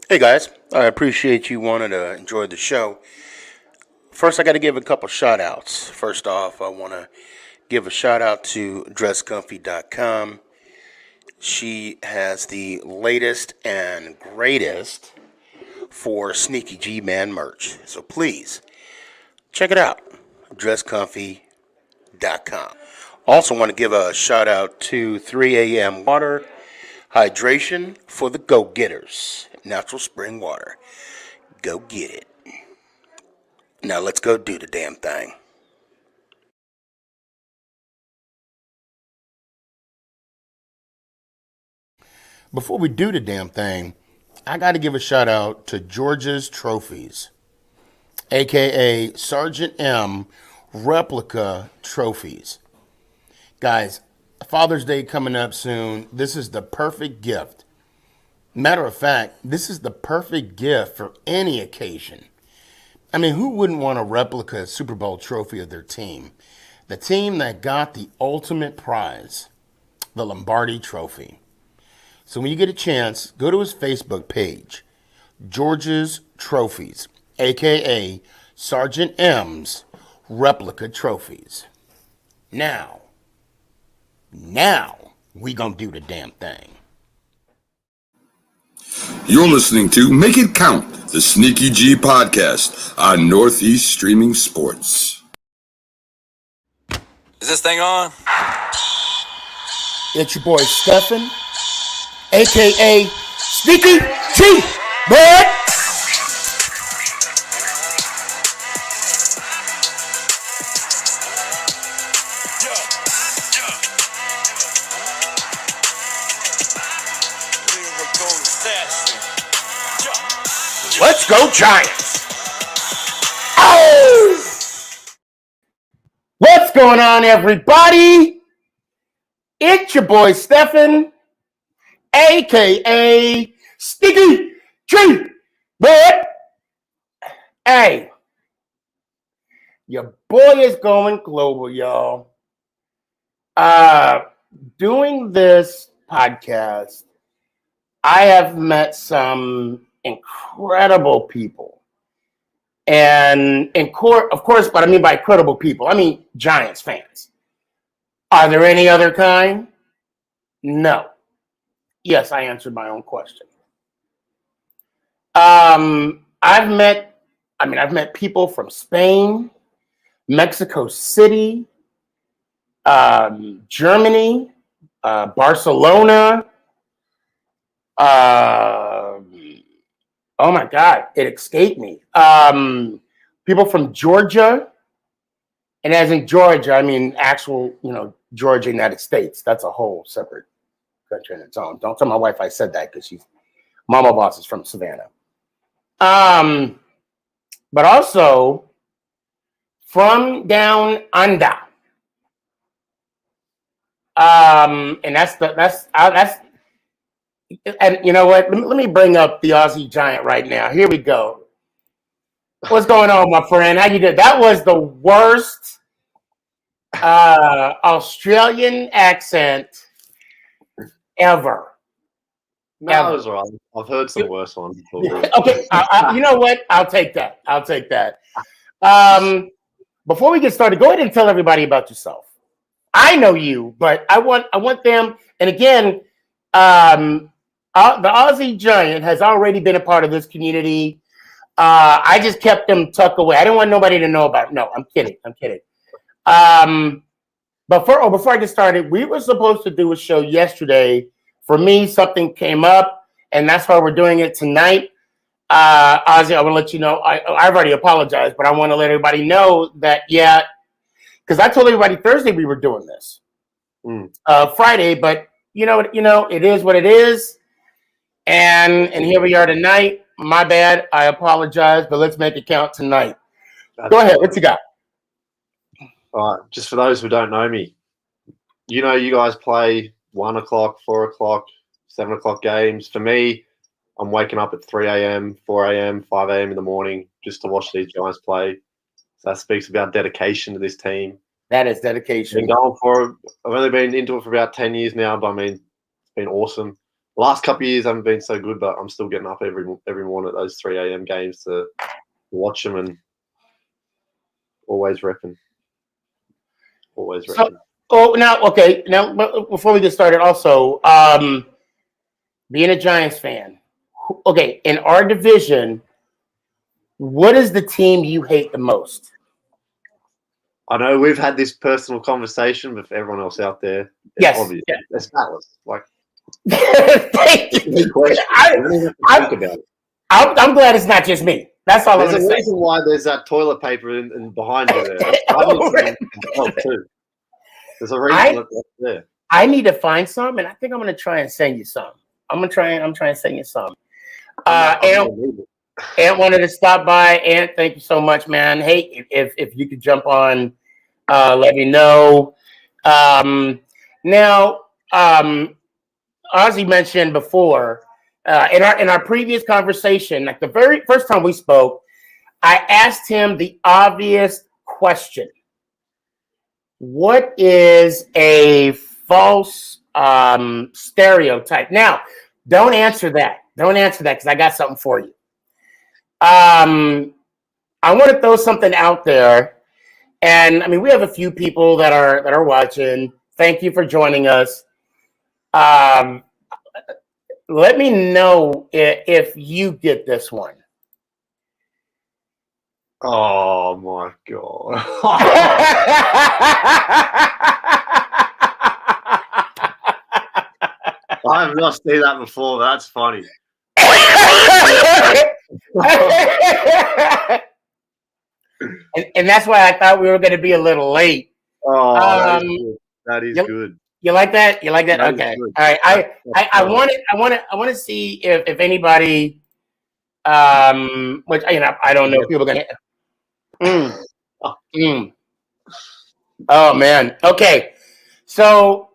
Hey guys, I appreciate you wanting to enjoy the show. First, I got to give a couple shout outs. First off, I want to give a shout out to dresscomfy.com. She has the latest and greatest for Sneaky G Man merch. So please check it out. Dresscomfy.com. Also, want to give a shout out to 3 a.m. Water Hydration for the Go Getters. Natural spring water. Go get it. Now let's go do the damn thing. Before we do the damn thing, I got to give a shout out to George's Trophies, aka Sergeant M Replica Trophies. Guys, Father's Day coming up soon. This is the perfect gift. Matter of fact, this is the perfect gift for any occasion. I mean, who wouldn't want a replica Super Bowl trophy of their team? The team that got the ultimate prize, the Lombardi Trophy. So when you get a chance, go to his Facebook page, George's Trophies, aka Sergeant M's Replica Trophies. Now, we gonna do the damn thing. You're listening to Make It Count, the Sneaky G podcast on Northeast Streaming Sports. Is this thing on? It's your boy Stefan, aka Sneaky G, bud. Let's go Giants! Oh! What's going on, everybody? It's your boy Stefan, a.k.a. Sneaky G. But, hey, your boy is going global, y'all. Doing this podcast, I have met some incredible people. And of course, what I mean by incredible people, I mean Giants fans. Are there any other kind? No. Yes, I answered my own question. I've met people from Spain, Mexico City, Germany, Barcelona. Oh my God, it escaped me. People from Georgia, and as in Georgia, I mean actual, Georgia, United States. That's a whole separate country in its own. Don't tell my wife I said that because Mama Boss is from Savannah. But also from down under. And that's and you know what? Let me bring up the Aussie Giant right now. Here we go. What's going on, my friend? How you doing? That was the worst Australian accent ever. No, it was all right. I've heard some worse ones before. Okay, you know what? I'll take that. Before we get started, go ahead and tell everybody about yourself. I know you, but I want them. And again, the Aussie Giant has already been a part of this community. I just kept them tucked away. I didn't want nobody to know about it. No, I'm kidding. But before I get started, we were supposed to do a show yesterday. For me, something came up, and that's why we're doing it tonight. Ozzy, I want to let you know, I've already apologized, but I want to let everybody know that, yeah, because I told everybody Thursday we were doing this. Friday, but you know, it is what it is. And here we are tonight. My bad. I apologize, but let's make it count tonight. Go ahead. What you got? All right. Just for those who don't know me, you guys play 1 o'clock, 4 o'clock, 7 o'clock games. For me, I'm waking up at 3 a.m., 4 a.m., 5 a.m. in the morning just to watch these Giants play. So that speaks about dedication to this team. That is dedication. I've only been into it for about 10 years now, but I mean, it's been awesome. The last couple of years haven't been so good, but I'm still getting up every morning at those 3 a.m. games to watch them and always repping. Always repping. Now, before we get started, also, being a Giants fan, okay, in our division, what is the team you hate the most? I know we've had this personal conversation with everyone else out there. It's Yes. obvious. Yeah. It's Atlas. Like, Thank you. I'm glad it's not just me. That's all I'm There's going to a say. reason why there's that toilet paper in behind you there. Too. There's a reason that's there. I need to find some, and I think I'm going to try and send you some. I'm trying to send you some. Ant wanted to stop by. Ant, thank you so much, man. Hey, if you could jump on, let me know. Now, Ozzy mentioned before in our previous conversation, like the very first time we spoke, I asked him the obvious question: what is a false stereotype? Now, don't answer that. Don't answer that because I got something for you. I want to throw something out there, and I mean we have a few people that are watching. Thank you for joining us. Let me know if you get this one. Oh my god! I have not seen that before. But that's funny. and that's why I thought we were going to be a little late. Oh, that is good. You like that? You like that? That Okay. All right. I want to see if anybody, which I don't know if people are gonna. Oh man. Okay. So,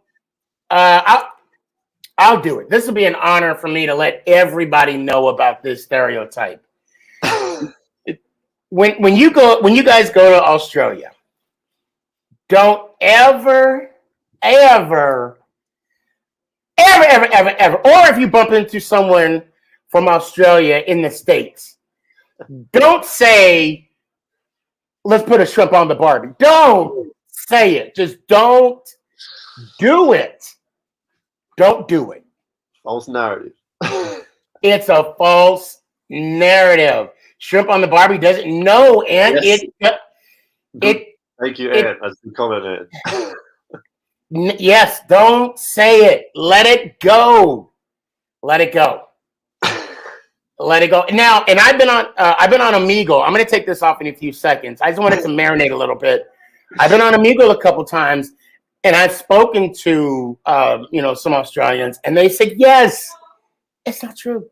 I'll do it. This will be an honor for me to let everybody know about this stereotype. When you guys go to Australia, don't ever, or if you bump into someone from Australia in the States, don't say, let's put a shrimp on the Barbie. Don't say it. Just don't do it. Don't do it. False narrative. It's a false narrative. Shrimp on the Barbie doesn't know, and yes. Thank you, Ant. That's the comment, Ant. Yes, don't say it. Let it go. Let it go. Let it go. Now, and I've been on Omegle. I'm going to take this off in a few seconds. I just wanted to marinate a little bit. I've been on Omegle a couple times, and I've spoken to some Australians, and they said, yes, it's not true.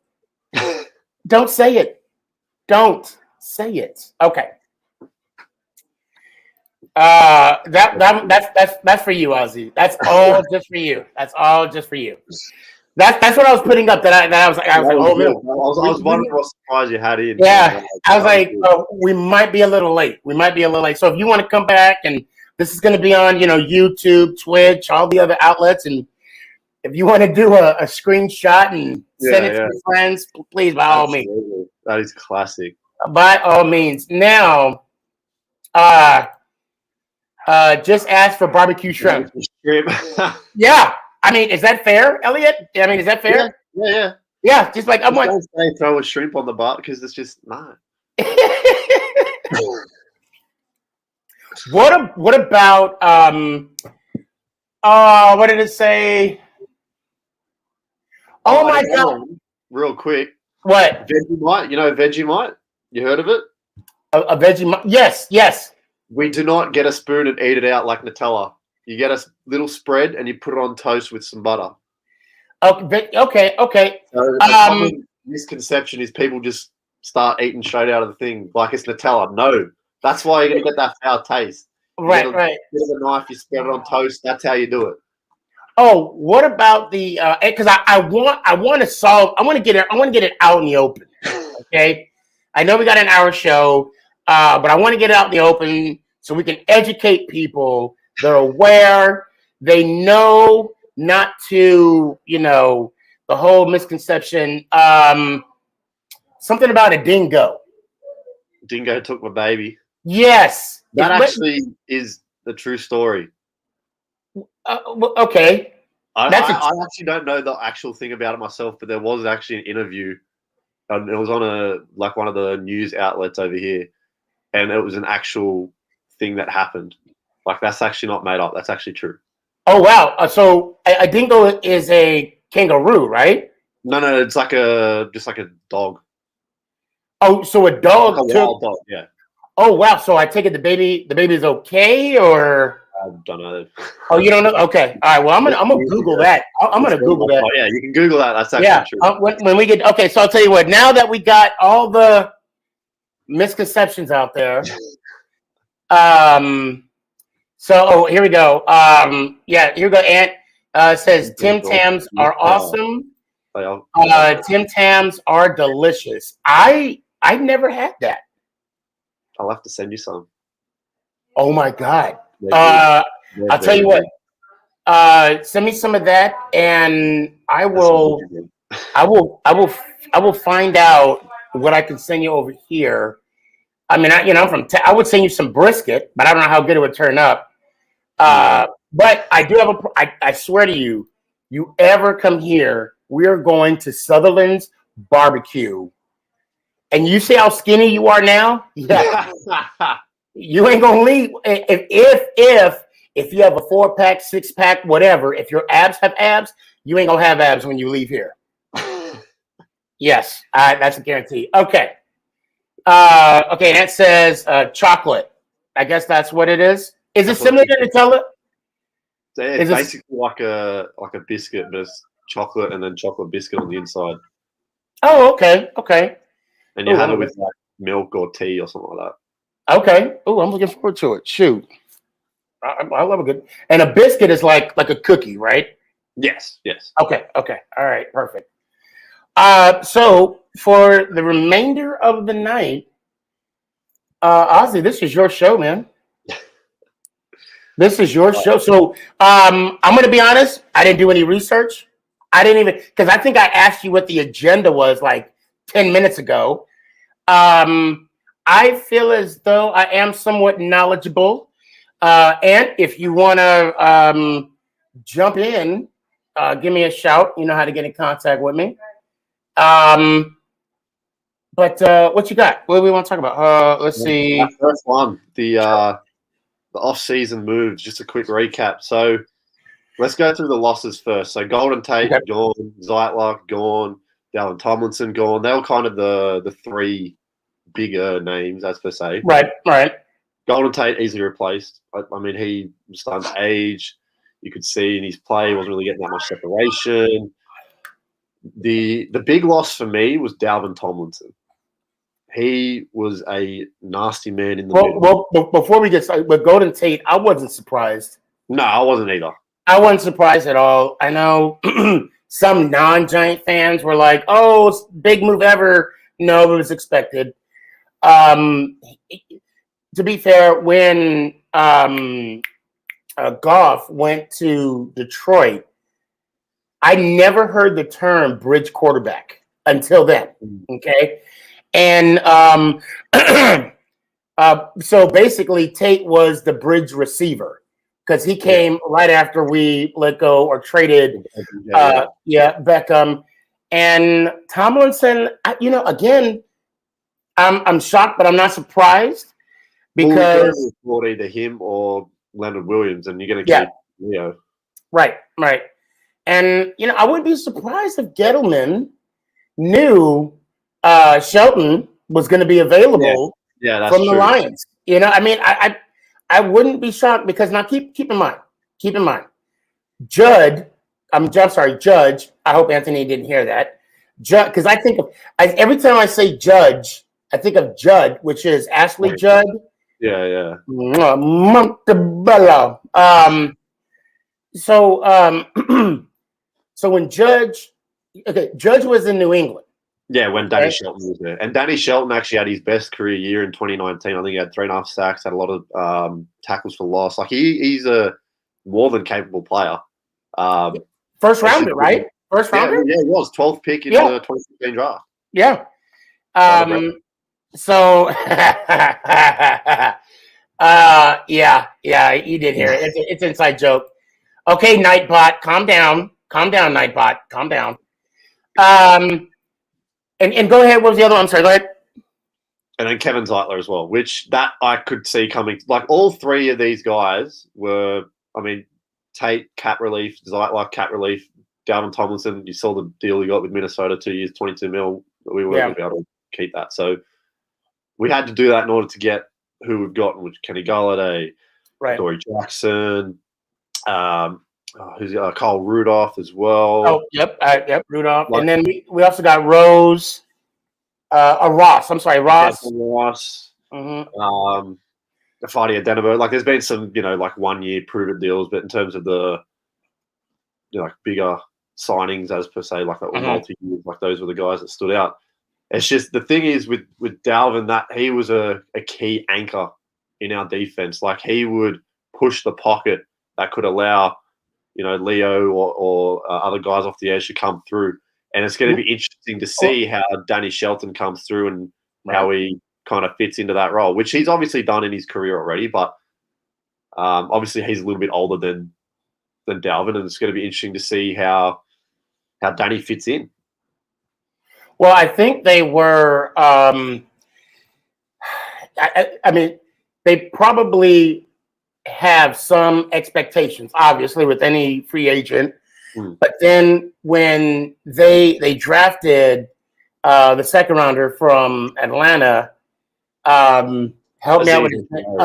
Don't say it. Don't say it. Okay. That's for you, Ozzy. That's all just for you. That's all just for you. That's what I was putting up. I was like, oh no. I was wondering what surprise you had in. Yeah, I was like, we might be a little late. So if you want to come back, and this is going to be on, YouTube, Twitch, all the other outlets, and if you want to do a screenshot and send it to your friends, please, by all means. That is classic. By all means. Now, just ask for barbecue shrimp. Yeah. I mean, is that fair, Elliot? I mean, is that fair? Yeah. Yeah, just like I want to say throw a shrimp on the butt because it's just not. What about what did it say? Oh my god. Real quick. What? Vegemite, Vegemite? You heard of it? A Vegemite? Yes. We do not get a spoon and eat it out like Nutella. You get a little spread and you put it on toast with some butter. Okay. So the common misconception is people just start eating straight out of the thing like it's Nutella. No, that's why you're gonna get that foul taste. Right. Bit of a knife, you spread it on toast. That's how you do it. Oh, what about the? Because I want to get it out in the open. Okay, I know we got an hour show, but I want to get it out in the open so we can educate people. They're aware. They know not to, the whole misconception. Something about a dingo. Dingo took my baby. Yes. That actually is the true story. Okay. I actually don't know the actual thing about it myself, but there was actually an interview, and it was on one of the news outlets over here, and it was an actual thing that happened. Like, that's actually not made up. That's actually true. Oh wow! So a dingo is a kangaroo, right? No, it's just like a dog. Oh, so a dog Like a wild dog, yeah. Oh wow! So I take it the baby's okay, or I don't know. Oh, you don't know? Okay, all right. Well, I'm gonna Google that. I'm gonna Google that. Oh, yeah, you can Google that. That's actually true. When we get so I'll tell you what. Now that we got all the misconceptions out there, here we go. Here we go. Ant says Tim Tams are awesome. Tim Tams are delicious. I never had that. I'll have to send you some. Oh my God. I'll tell you what. Send me some of that, and I will find out what I can send you over here. I mean, I would send you some brisket, but I don't know how good it would turn up. But I do have I swear to you, you ever come here, we're going to Sutherland's Barbecue. And you see how skinny you are now? Yeah. You ain't gonna leave. If you have a 4-pack, 6-pack, whatever, if your abs have abs, you ain't gonna have abs when you leave here. Yes, that's a guarantee. Okay. That says chocolate. I guess that's what it is. Is it similar to Nutella? It's basically like a biscuit, but it's chocolate and then chocolate biscuit on the inside. Oh, okay. And you have it with like milk or tea or something like that. Okay. Oh, I'm looking forward to it. Shoot. I love a good. And a biscuit is like a cookie, right? Yes. Okay. All right. Perfect. So for the remainder of the night, Ozzy, this is your show, man. This is your show. So I'm going to be honest. I didn't do any research. I didn't even, because I think I asked you what the agenda was like 10 minutes ago. I feel as though I am somewhat knowledgeable. And if you want to jump in, give me a shout. You know how to get in contact with me. But what you got? What do we want to talk about? Let's see. First one, the off-season moves. Just a quick recap. So let's go through the losses first. So Golden Tate gone, Zeitler gone, Dalvin Tomlinson gone. They were kind of the three bigger names, as per se. Right. Golden Tate easily replaced. I mean, he was starting to age. You could see in his play, he wasn't really getting that much separation. The big loss for me was Dalvin Tomlinson. He was a nasty man in the middle. Well, before we get started with Golden Tate, I wasn't surprised. No, I wasn't either. I wasn't surprised at all. I know some non-Giant fans were like, "Oh, it's big move ever." No, it was expected. To be fair, when Goff went to Detroit, I never heard the term bridge quarterback until then. Okay. And so basically Tate was the bridge receiver because he came right after we let go or traded Beckham. And Tomlinson, again, I'm shocked, but I'm not surprised because either him or Leonard Williams, and you're going to keep Leo. Right. And I wouldn't be surprised if Gettleman knew Shelton was going to be available that's from the true. Lions. I mean, I wouldn't be shocked because now keep in mind, Judge. I hope Anthony didn't hear that. Because I think every time I say Judge, I think of Judd, which is Ashley Judd. Yeah. Montebello. So when Judge was in New England. Yeah, when Danny Shelton was there. And Danny Shelton actually had his best career year in 2019. I think he had 3.5 sacks, had a lot of tackles for loss. Like he's a more than capable player. First rounder, right? First Yeah, rounder? yeah, it was 12th pick in the 2016 draft. Yeah. So, yeah, you did hear it. It's an inside joke. Okay, Nightbot, calm down. Calm down, Nightbot. Calm down. And go ahead. What was the other one? I'm sorry, go ahead. And then Kevin Zeitler as well, which that I could see coming. Like all three of these guys were, I mean, Tate, cap relief, Zeitler, cap relief, Dalvin Tomlinson. You saw the deal he got with Minnesota, 2 years, 22 mil. We weren't going to be able to keep that. So we had to do that in order to get who we've gotten, which Kenny Galladay, Dory Jackson, who's Kyle Rudolph as well. Oh, yep, Rudolph. And then we also got Ross. Ross. Ross. Mm-hmm. Fadi Adenabo. Like, there's been some, like 1 year proven deals, but in terms of the, like bigger signings as per se, like multi-years, like those were the guys that stood out. It's just the thing is with Dalvin that he was a key anchor in our defense. Like he would push the pocket that could allow, Leo or other guys off the edge to come through. And it's going to be interesting to see how Danny Shelton comes through and how he kind of fits into that role, which he's obviously done in his career already. But obviously he's a little bit older than Dalvin, and it's going to be interesting to see how Danny fits in. Well, I think they were. I mean, they probably have some expectations, obviously, with any free agent. But then when they drafted the second rounder from Atlanta, help me out with his name.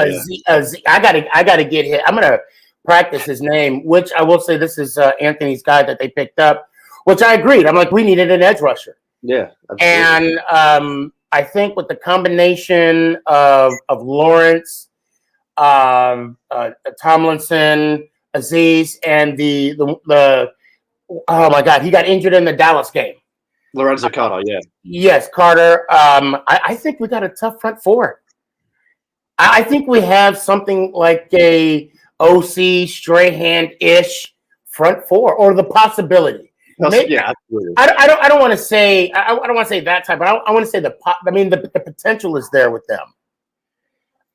I gotta get him. I'm gonna practice his name, which I will say this is Anthony's guy that they picked up, which I agreed. I'm like, we needed an edge rusher. Yeah, absolutely. And I think with the combination of Lawrence, Tomlinson, Aziz, and the oh my God, he got injured in the Dallas game. Lorenzo Carter, yeah. Yes, Carter. I think we got a tough front four. I think we have something like a OC Strahan-ish front four, or the possibility. Yeah, absolutely. I don't want to say I don't want to say that type, but I want to say the potential is there with them.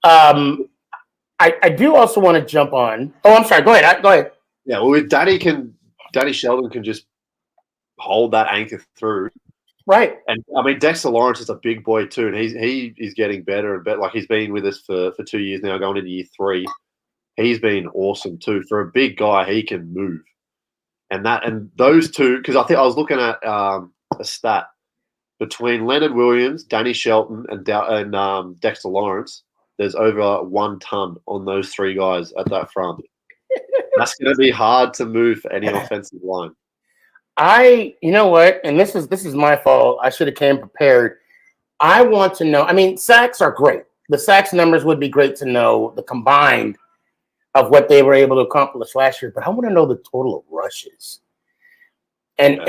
I do also want to jump on. Oh, I'm sorry. Go ahead. Go ahead. Yeah, well, with Danny Sheldon can just hold that anchor through. Right. And I mean, Dexter Lawrence is a big boy too, and he's getting better and better. Like he's been with us for 2 years now, going into year 3. He's been awesome too. For a big guy, he can move. And those two, because I think I was looking at a stat between Leonard Williams, Danny Shelton, and Dexter Lawrence. There's over 1 ton on those 3 guys at that front. That's going to be hard to move for any offensive line. You know what? And this is my fault. I should have came prepared. I want to know. I mean, sacks are great. The sacks numbers would be great to know, the combined of what they were able to accomplish last year. But I want to know the total of rushes and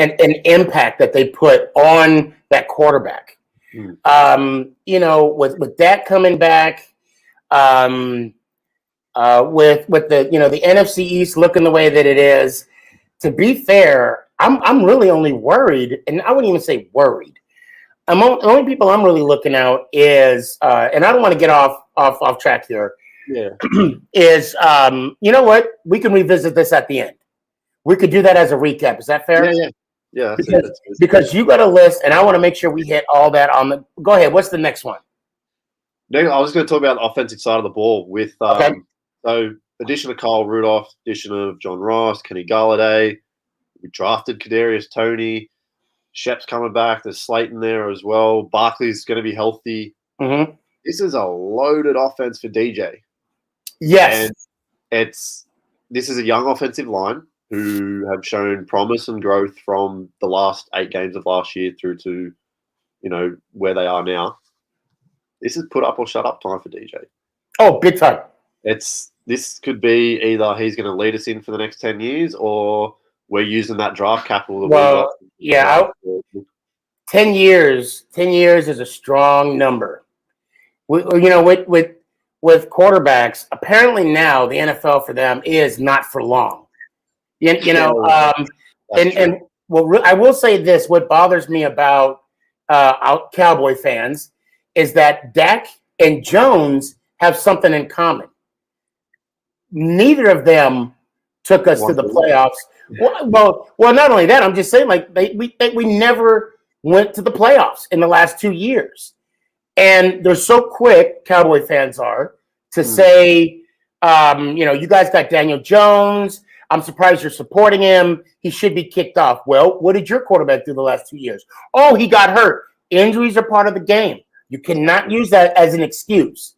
impact that they put on that quarterback. With Dak coming back, with the the NFC East looking the way that it is. To be fair, I'm really only worried, and I wouldn't even say worried. The only people I'm really looking out is, and I don't want to get off track here. Yeah, is you know what? We can revisit this at the end. We could do that as a recap. Is that fair? Yeah. Because you got a list, and I want to make sure we hit all that on the. Go ahead. What's the next one? I was going to talk about the offensive side of the ball with so addition of Kyle Rudolph, addition of John Ross, Kenny Galladay. We drafted Kadarius Toney. Shep's coming back. There's Slayton there as well. Barkley's going to be healthy. Mm-hmm. This is a loaded offense for DJ. Yes. And this is a young offensive line who have shown promise and growth from the last 8 games of last year through to, where they are now. This is put up or shut up time for DJ. Oh, big time. This could be either he's going to lead us in for the next 10 years or we're using that draft capital. 10 years. 10 years is a strong number. With quarterbacks, apparently now the NFL for them is not for long. And well, I will say this: what bothers me about Cowboy fans is that Dak and Jones have something in common. Neither of them took us to the playoffs. Well, not only that, I'm just saying, like we never went to the playoffs in the last 2 years, and they're so quick. Cowboy fans are to say, you guys got Daniel Jones. I'm surprised you're supporting him. He should be kicked off. Well, what did your quarterback do the last 2 years? Oh, he got hurt. Injuries are part of the game. You cannot use that as an excuse.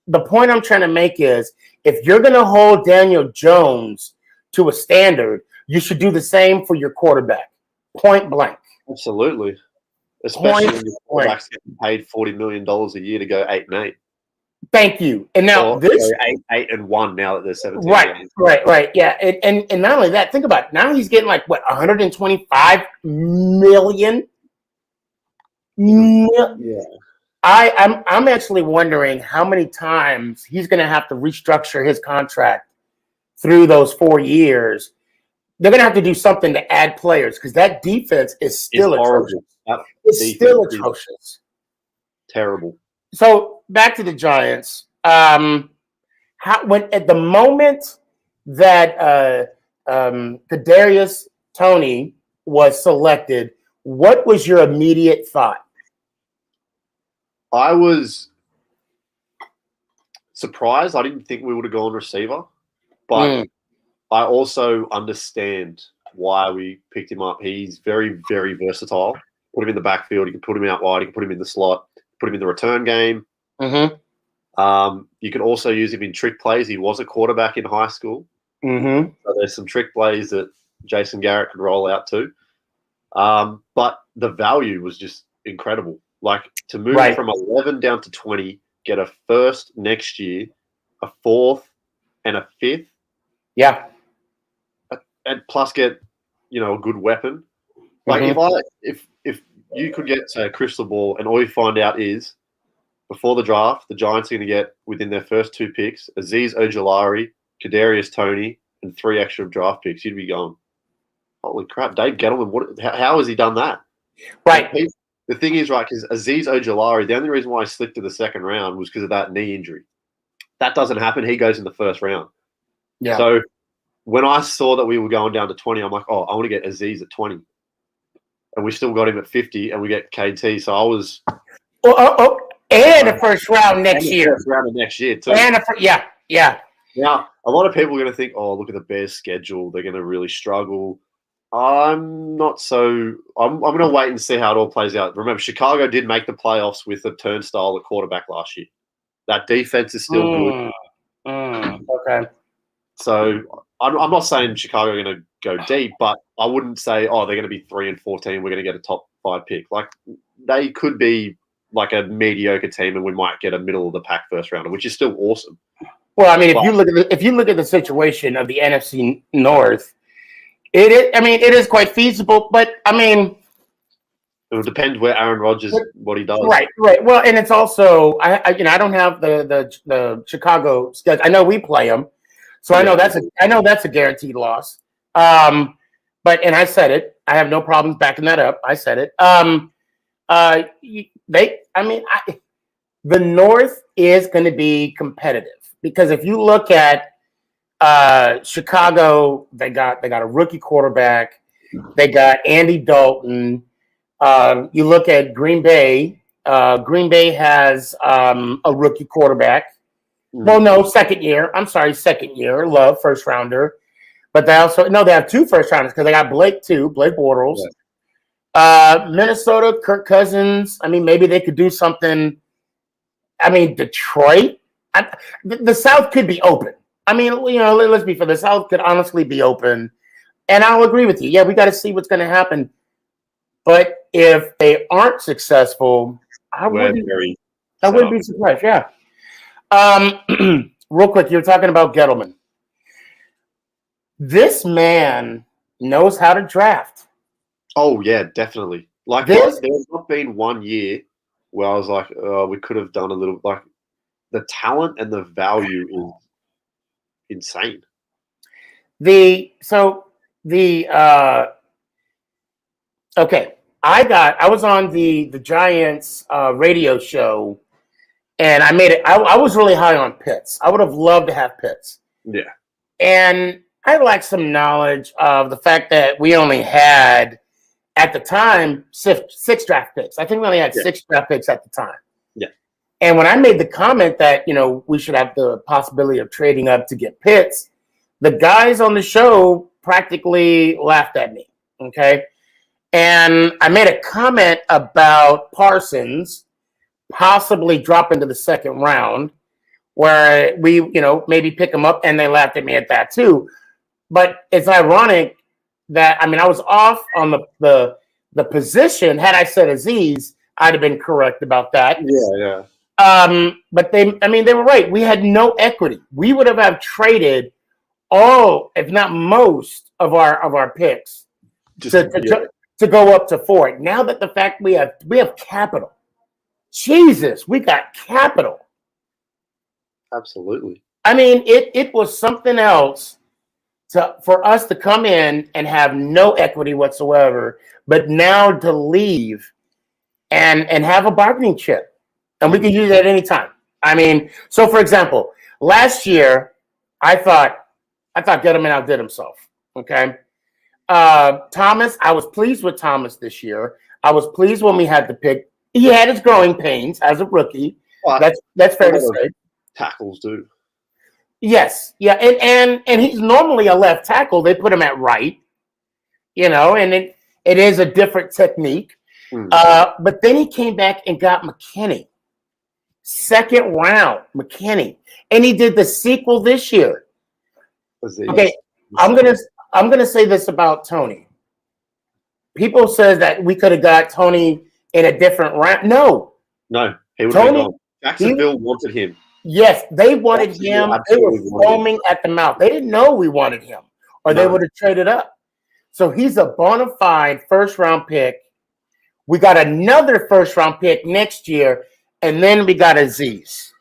The point I'm trying to make is, if you're going to hold Daniel Jones to a standard, you should do the same for your quarterback. Point blank. Absolutely. Especially when your quarterback's getting paid $40 million a year to go 8-8. Thank you. And now 8-1 now that they're 17. Right. Yeah. And not only that, think about it. Now he's getting like what, 125 million? Yeah. I'm actually wondering how many times he's going to have to restructure his contract through those 4 years. They're going to have to do something to add players because that defense is still atrocious. It's still atrocious. Terrible. So back to the Giants. When at the moment that Kadarius Toney was selected, what was your immediate thought? I was surprised. I didn't think we would have gone receiver, but I also understand why we picked him up. He's very, very versatile. Put him in the backfield. You can put him out wide. You can put him in the slot. Put him in the return game. Mm-hmm. You can also use him in trick plays. He was a quarterback in high school. Mm-hmm. So there's some trick plays that Jason Garrett could roll out too. But the value was just incredible. Like to move from 11 down to 20, get a first next year, a fourth, and a fifth. Yeah. And plus get, a good weapon. Like if you could get, say, a crystal ball and all you find out is before the draft, the Giants are going to get within their first 2 picks, Azeez Ojulari, Kadarius Toney, and 3 extra draft picks, you'd be going, holy crap, Dave Gettleman, how has he done that? Right. The thing is, right, because Azeez Ojulari, the only reason why he slipped to the second round was because of that knee injury. That doesn't happen. He goes in the first round. Yeah. So when I saw that we were going down to 20, I'm like, I want to get Azeez at 20. And we still got him at 50, and we get KT. So I was... and the first round next year. First round of next year, too. Yeah. Now, a lot of people are going to think, look at the Bears' schedule. They're going to really struggle. I'm not so... I'm going to wait and see how it all plays out. Remember, Chicago did make the playoffs with a turnstile at quarterback last year. That defense is still good. Okay. So I'm not saying Chicago are going to go deep, but I wouldn't say, they're going to be 3-14. We're going to get a top 5 pick. Like, they could be like a mediocre team, and we might get a middle of the pack first rounder, which is still awesome. Well, I mean, if you look at the situation of the NFC North, it is quite feasible. But I mean, it depends where Aaron Rodgers what he does. Right. Well, and it's also I don't have the Chicago schedule. I know we play them, so I know that's a guaranteed loss. But I said it. I have no problems backing that up. I said it. The North is going to be competitive because if you look at Chicago, they got a rookie quarterback. They got Andy Dalton. You look at Green Bay. Green Bay has a rookie quarterback. Well, no, second year. Love, first rounder. But they have 2 first rounders because they got Blake Bortles. Yeah. Minnesota, Kirk Cousins. I mean, maybe they could do something. I mean, Detroit. The South could be open. I mean, let's be fair. The South could honestly be open. And I'll agree with you. Yeah, we got to see what's going to happen. But if they aren't successful, I wouldn't be surprised. Yeah. Real quick, you're talking about Gettleman. This man knows how to draft. Oh, yeah, definitely. Like, there's not been 1 year where I was like, we could have done a little. Like, the talent and the value is insane. Okay, I was on the Giants radio show, and I made it. I was really high on Pitts. I would have loved to have Pitts, Yeah. and I lacked some knowledge of the fact that we only had at the time six draft picks. I think we only had 6 draft picks at the time. Yeah. And when I made the comment that we should have the possibility of trading up to get Pitts, the guys on the show practically laughed at me. Okay. And I made a comment about Parsons possibly dropping to the second round, where we, maybe pick him up, and they laughed at me at that too. But it's ironic that I was off on the position. Had I said Aziz, I'd have been correct about that. Yeah. But they were right. We had no equity. We would have traded all, if not most, of our picks to go up to 4. Now that the fact we have capital, Jesus, we got capital. Absolutely. It was something else for us to come in and have no equity whatsoever, but now to leave and have a bargaining chip, and we can use that anytime. So for example, last year I thought Gettleman outdid himself. Okay. Thomas, I was pleased with Thomas this year. I was pleased when we had the pick. He had his growing pains as a rookie. But that's fair to say. Tackles do. Yes, yeah, and he's normally a left tackle. They put him at right, and it is a different technique. But then he came back and got McKinney, second round McKinney, and he did the sequel this year. Okay, I'm gonna say this about Tony. People says that we could have got Tony in a different round. No, he would have gone. Jacksonville wanted him. Yes, they wanted him. They were foaming at the mouth. They didn't know we wanted him, or they would have traded up. So he's a bona fide first-round pick. We got another first-round pick next year, and then we got Aziz.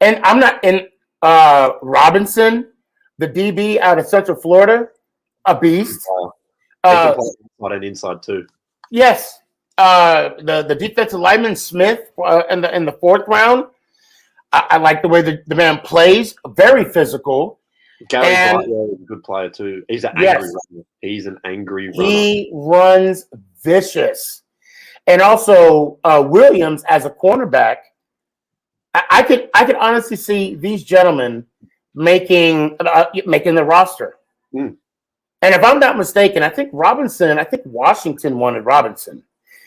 And I'm not in Robinson, the DB out of Central Florida, a beast. They can play outside and inside too. Yes, the defensive lineman Smith in the 4th round. I like the way the man plays. Very physical. Gary Bartlett is a good player too. He's an angry runner. He's an angry runner. He runs vicious. And also Williams as a cornerback. I could honestly see these gentlemen making the roster. And if I'm not mistaken, I think Washington wanted Robinson,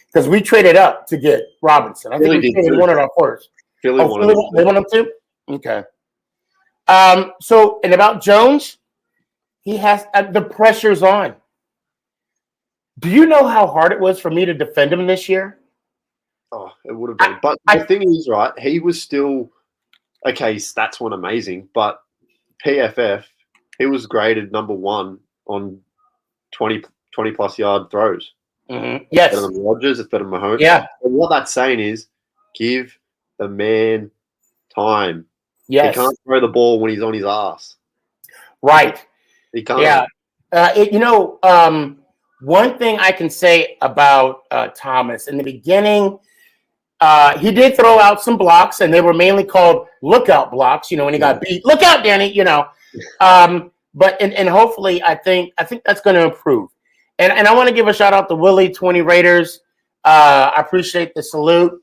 because we traded up to get Robinson. I think we traded one of our first. Philly they want him to? Okay. So, and about Jones, he has the pressure's on. Do you know how hard it was for me to defend him this year? Oh, it would have been. But the thing is, right, he was still okay. His stats weren't amazing, but PFF, he was graded number 1 on 20 plus yard throws. Mm-hmm. Yes. It's better than Rodgers. It's better than Mahomes. Yeah. And what that's saying is, give the man time. Yes. He can't throw the ball when he's on his ass. Right. He can't. Yeah. One thing I can say about Thomas, in the beginning, he did throw out some blocks, and they were mainly called lookout blocks, when he got beat. Look out, Danny, But and hopefully I think that's going to improve. And I want to give a shout out to Willie 20 Raiders. I appreciate the salute.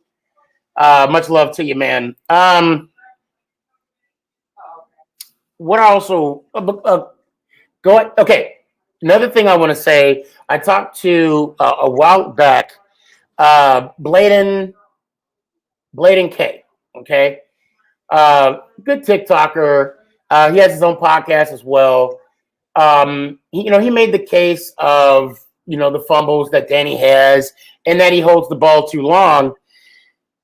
Much love to you, man. What also go ahead. Okay. Another thing I want to say, I talked to a while back, Bladen K. Okay. Good TikToker. He has his own podcast as well. He made the case of, the fumbles that Danny has and that he holds the ball too long.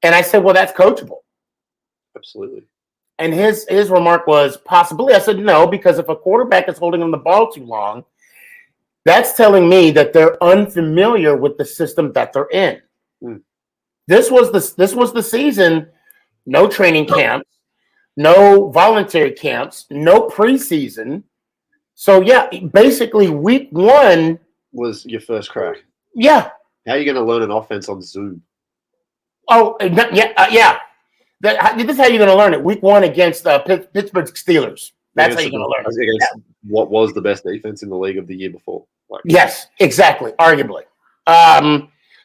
And I said, well, that's coachable. Absolutely. And his remark was possibly. I said, no, because if a quarterback is holding on the ball too long, that's telling me that they're unfamiliar with the system that they're in. This was the season, no training camps, no voluntary camps, no preseason. So yeah, basically week 1 was your first crack. Yeah. How are you going to learn an offense on Zoom? Oh, yeah. This is how you're going to learn it. Week 1 against Pittsburgh Steelers. That's how you're going to learn it. Against what was the best defense in the league of the year before. Yes, exactly. Arguably.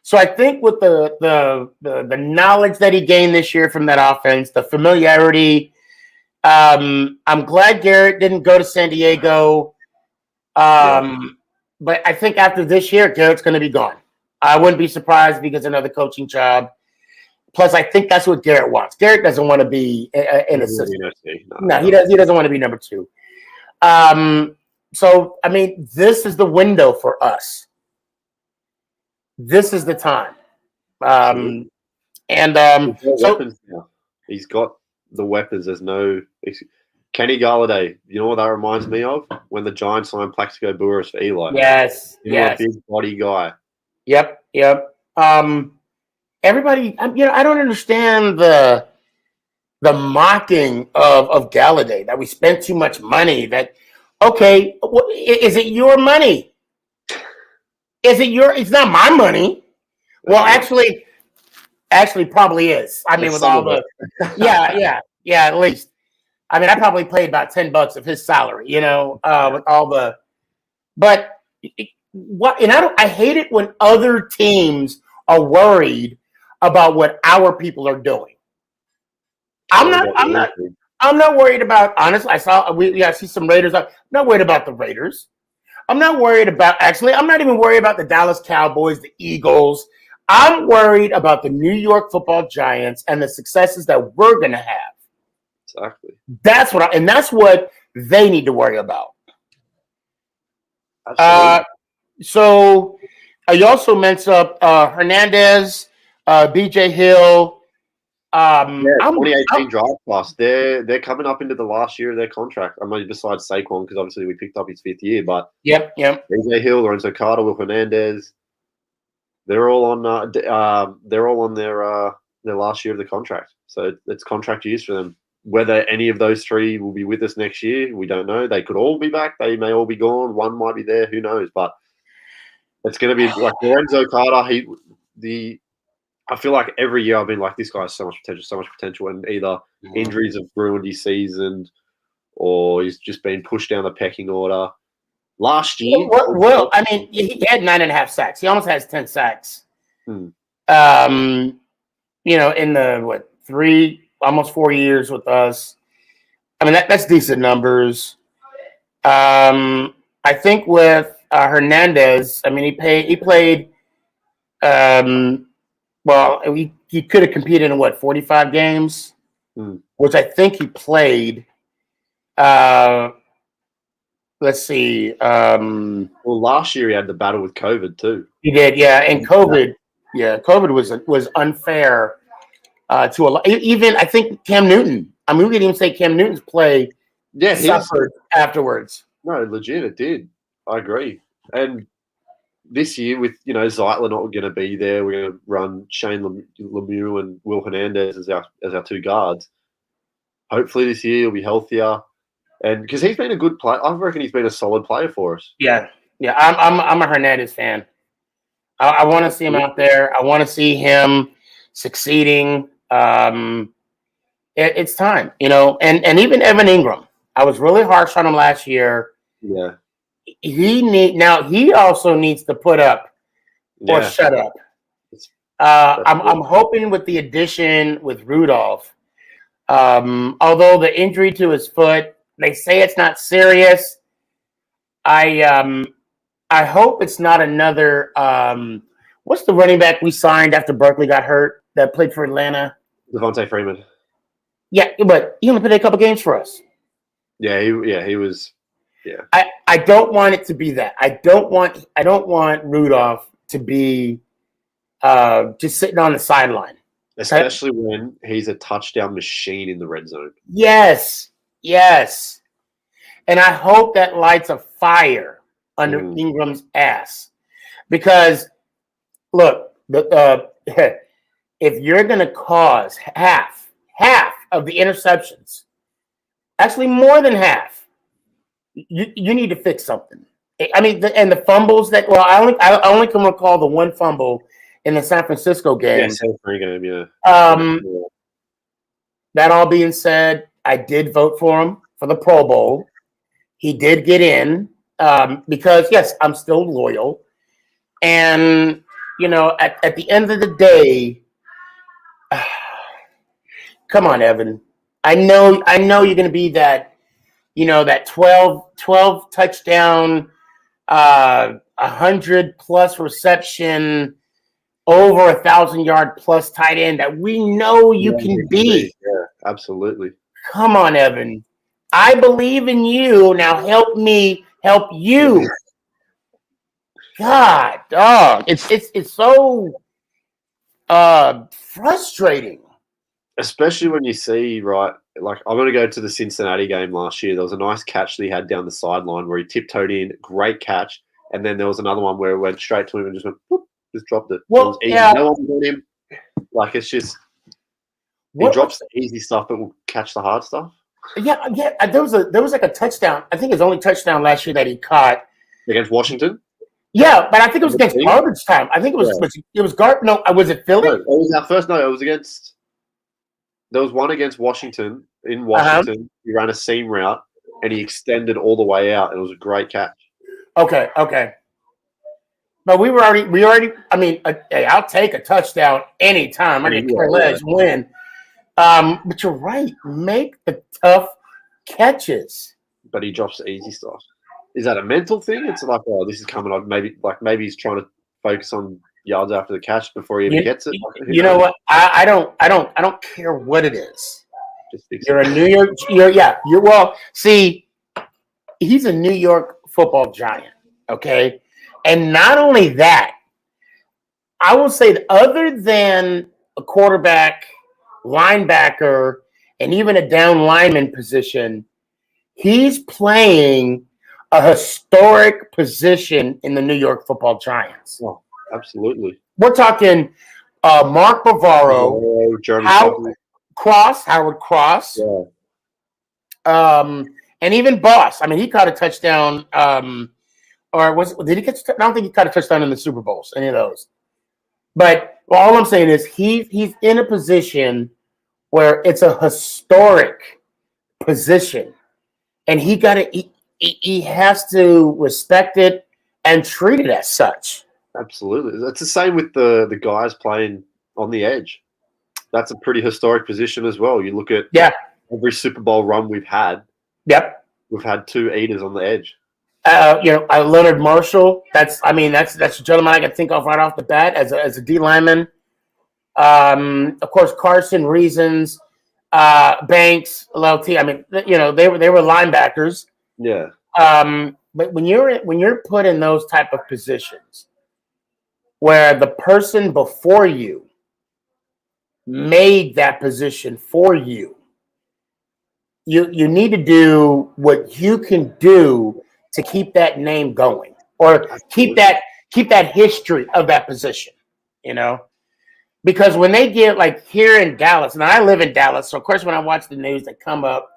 So I think with the knowledge that he gained this year from that offense, the familiarity, I'm glad Garrett didn't go to San Diego. But I think after this year, Garrett's going to be gone. I wouldn't be surprised if he gets another coaching job. Plus, I think that's what Garrett wants. Garrett doesn't want to be an assistant. No, he doesn't want to be number 2. So, I mean, this is the window for us. This is the time. He's got the weapons. There's no Kenny Galladay. You know what that reminds me of? When the Giants signed Plaxico Burress for Eli. Yes. A big body guy. Yep. Everybody, I don't understand the mocking of Galladay, that we spent too much money. That, okay, is it your money? It's not my money. Well, actually probably is. I mean, with all the, yeah, at least. I mean, I probably paid about $10 of his salary, with all the, but what, and I hate it when other teams are worried about what our people are doing. I'm not worried about, honestly, I see some Raiders. I'm not worried about the Raiders. I'm not even worried about the Dallas Cowboys, the Eagles. I'm worried about the New York Football Giants and the successes that we're going to have. Exactly. That's what they need to worry about. So you also mentioned Hernandez, BJ Hill. 2018 draft class. They're coming up into the last year of their contract. I mean, besides Saquon, because obviously we picked up his 5th year. But yep. BJ Hill, Lorenzo Carter, Will Hernandez. They're all on. They're all on their last year of the contract. So it's contract years for them. Whether any of those 3 will be with us next year, we don't know. They could all be back. They may all be gone. One might be there. Who knows? But it's going to be like Lorenzo Carter. I feel like every year I've been like, this guy has so much potential, and either injuries have ruined his season or he's just been pushed down the pecking order. Last year, well, I mean, he had 9.5 sacks. He almost has 10 sacks. In the almost 4 years with us. I mean, that's decent numbers. I think with Hernandez, I mean, he played. Well, he could have competed in 45 games, which I think he played. Let's see. Well, last year he had the battle with COVID too. He did, yeah. And COVID was unfair to a lot. Even I think Cam Newton. I mean, we could even say Cam Newton's play suffered afterwards. No, legit, it did. I agree. And this year, with Zeitler not going to be there, we're going to run Shane Lemieux and Will Hernandez as our 2 guards. Hopefully, this year he'll be healthier, and because he's been a good player, I reckon he's been a solid player for us. Yeah. I'm a Hernandez fan. I want to see him out there. I want to see him succeeding. It's time, and even Evan Ingram. I was really harsh on him last year. Yeah. He also needs to put up or shut up. I'm hoping with the addition with Rudolph, although the injury to his foot, they say it's not serious. I hope it's not another. What's the running back we signed after Barkley got hurt that played for Atlanta? Devontae Freeman. Yeah, but he only played a couple games for us. Yeah, he was. Yeah. I don't want it to be that. I don't want Rudolph to be just sitting on the sideline. Especially when he's a touchdown machine in the red zone. Yes. And I hope that lights a fire under Ingram's ass. Because, look, if you're going to cause half of the interceptions, actually more than half, you need to fix something. I mean, and the fumbles that. Well, I only can recall the one fumble in the San Francisco game. Yeah, San Fran game. Yeah. That all being said, I did vote for him for the Pro Bowl. He did get in because yes, I'm still loyal, and at the end of the day, come on, Evan. I know you're going to be that, that 12 touchdown, 100 plus reception, over 1,000-yard plus tight end that we know you can be. Yeah, absolutely. Come on, Evan. I believe in you. Now help me help you. God, dog. It's so frustrating. Especially when you see, right, like I'm going to go to the Cincinnati game last year. There was a nice catch that he had down the sideline where he tiptoed in, great catch. And then there was another one where it went straight to him and just went, whoop, just dropped it. Well, it was easy. yeah. No one got him. Like, it's just, he drops the easy stuff but will catch the hard stuff. Yeah. There was like a touchdown. I think his only touchdown last year that he caught. Against Washington? Yeah, but I think it was against garbage time. I think it was No, was it Philly? No, it was our first. No, it was against. There was one against Washington. In Washington, he ran a seam route and he extended all the way out. And it was a great catch. Okay. But we already. I mean, hey, I'll take a touchdown anytime. I can win. But you're right. Make the tough catches. But he drops the easy stuff. Is that a mental thing? It's like, oh, this is coming on. Maybe he's trying to focus on yards after the catch before he even gets it. You know what? I don't care what it is. You're a New York. Well. See, he's a New York football giant. Okay, and not only that, I will say that other than a quarterback, linebacker, and even a down lineman position, he's playing a historic position in the New York Football Giants. Oh, absolutely. We're talking Mark Bavaro, Howard Cross, and even Boss. I mean, he caught a touchdown. Did he catch? I don't think he caught a touchdown in the Super Bowls, any of those. But all I'm saying is he's in a position where it's a historic position, and he has to respect it and treat it as such. Absolutely. It's the same with the guys playing on the edge. That's a pretty historic position as well. You look at every Super Bowl run we've had. Yep. We've had two eaters on the edge. Leonard Marshall. That's a gentleman I can think of right off the bat as a D lineman. Of course, Carson, Reasons, Banks, LT. I mean, they were linebackers. Yeah. But when you're put in those type of positions where the person before you made that position for you, you need to do what you can do to keep that name going or keep that history of that position, because when they get like here in Dallas, and I live in Dallas, so of course when I watch the news that come up,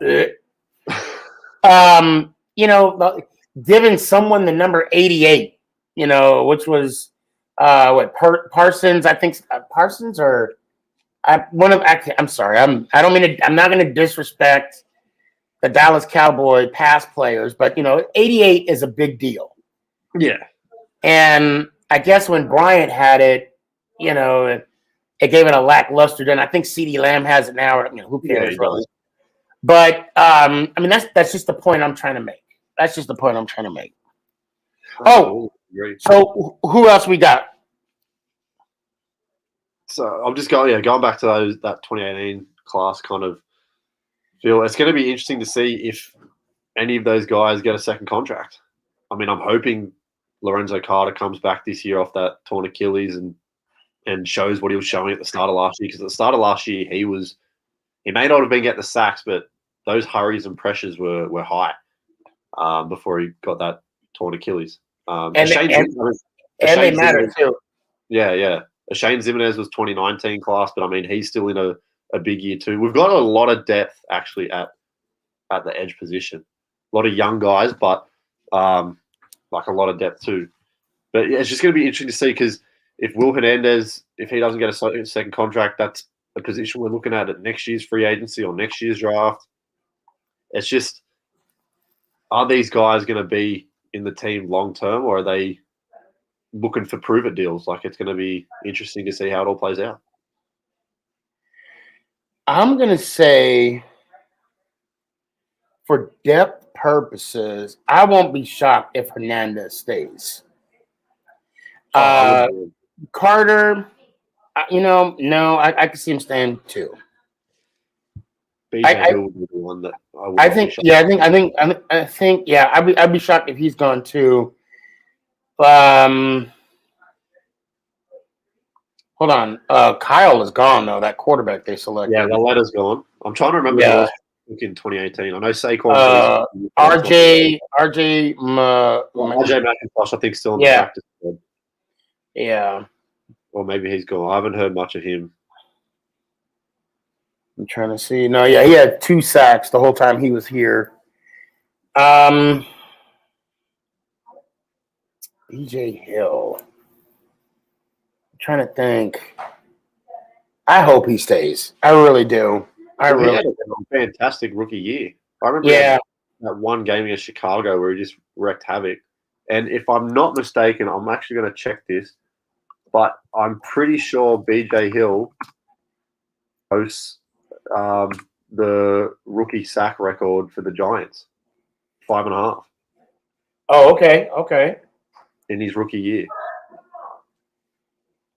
giving someone the number 88, which was Parsons, I think Parsons or I'm sorry, I'm not going to disrespect the Dallas Cowboy past players, but 88 is a big deal. Yeah. And I guess when Bryant had it, it gave it a lackluster. Then I think CeeDee Lamb has it now. Who cares? Yeah, but I mean, that's just the point I'm trying to make. Oh, so who else we got? So I'm just going back to that 2018 class kind of feel. It's going to be interesting to see if any of those guys get a second contract. I mean, I'm hoping Lorenzo Carter comes back this year off that torn Achilles and shows what he was showing at the start of last year. Because at the start of last year, he may not have been getting the sacks, but those hurries and pressures were high before he got that torn Achilles. And they matter too. Yeah. Shane Zimenez was 2019 class, but I mean, he's still in a big year too. We've got a lot of depth actually at the edge position. A lot of young guys, but like like a lot of depth too. But yeah, it's just going to be interesting to see because if Will Hernandez, if he doesn't get a second contract, that's a position we're looking at next year's free agency or next year's draft. It's just, are these guys going to be in the team long term, or are they looking for prove-it deals? Like, it's going to be interesting to see how it all plays out. I'm going to say, for depth purposes, I won't be shocked if Hernandez stays. Carter, no, I can see him staying too. BJ Hill would be the one that I think, yeah, I'd be shocked if he's gone too. Hold on, Kyle is gone though. That quarterback they selected. Yeah, the letter's gone. I'm trying to remember who else in 2018. I know Saquon. RJ McIntosh, I think, still in the practice squad. Yeah. Or maybe he's gone. I haven't heard much of him. I'm trying to see. No, yeah, he had 2 sacks the whole time he was here. BJ Hill. I'm trying to think. I hope he stays. I really do. He had a fantastic rookie year. I remember that one game against Chicago where he just wrecked havoc. And if I'm not mistaken, I'm actually going to check this, but I'm pretty sure BJ Hill hosts the rookie sack record for the Giants, 5.5. Oh, okay. In his rookie year.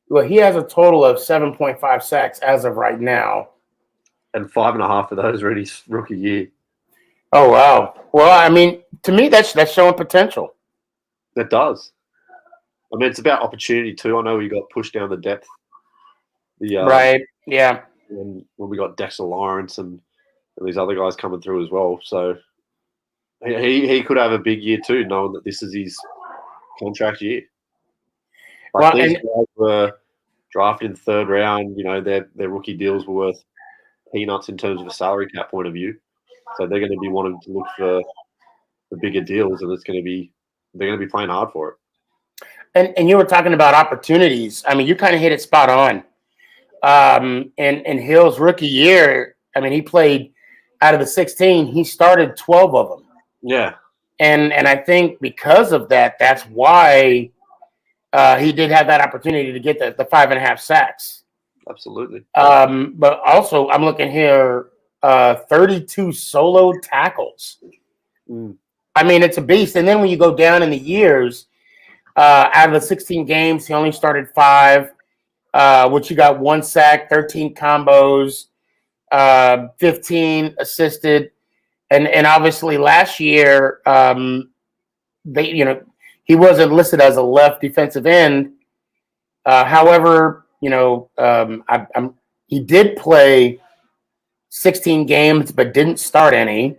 Well, he has a total of 7.5 sacks as of right now. And 5.5 of those are in his rookie year. Oh, wow. Well, I mean, to me, that's showing potential. That does. I mean, it's about opportunity too. I know we got pushed down the depth. Right, yeah. When we got Dexter Lawrence and these other guys coming through as well. So he could have a big year too, knowing that this is his contract year. Like these guys were drafted in the 3rd round. You know, their rookie deals were worth peanuts in terms of a salary cap point of view. So they're going to be wanting to look for the bigger deals, and they're going to be playing hard for it. And you were talking about opportunities. I mean, you kind of hit it spot on. In Hill's rookie year, I mean, he played out of the 16, he started 12 of them. Yeah. And I think because of that, that's why he did have that opportunity to get the 5.5 sacks. Absolutely. But also, I'm looking here, 32 solo tackles. I mean, it's a beast. And then when you go down in the years, out of the 16 games, he only started 5, which you got 1 sack, 13 combos, 15 assisted. And obviously last year, he wasn't listed as a left defensive end. However, he did play 16 games, but didn't start any.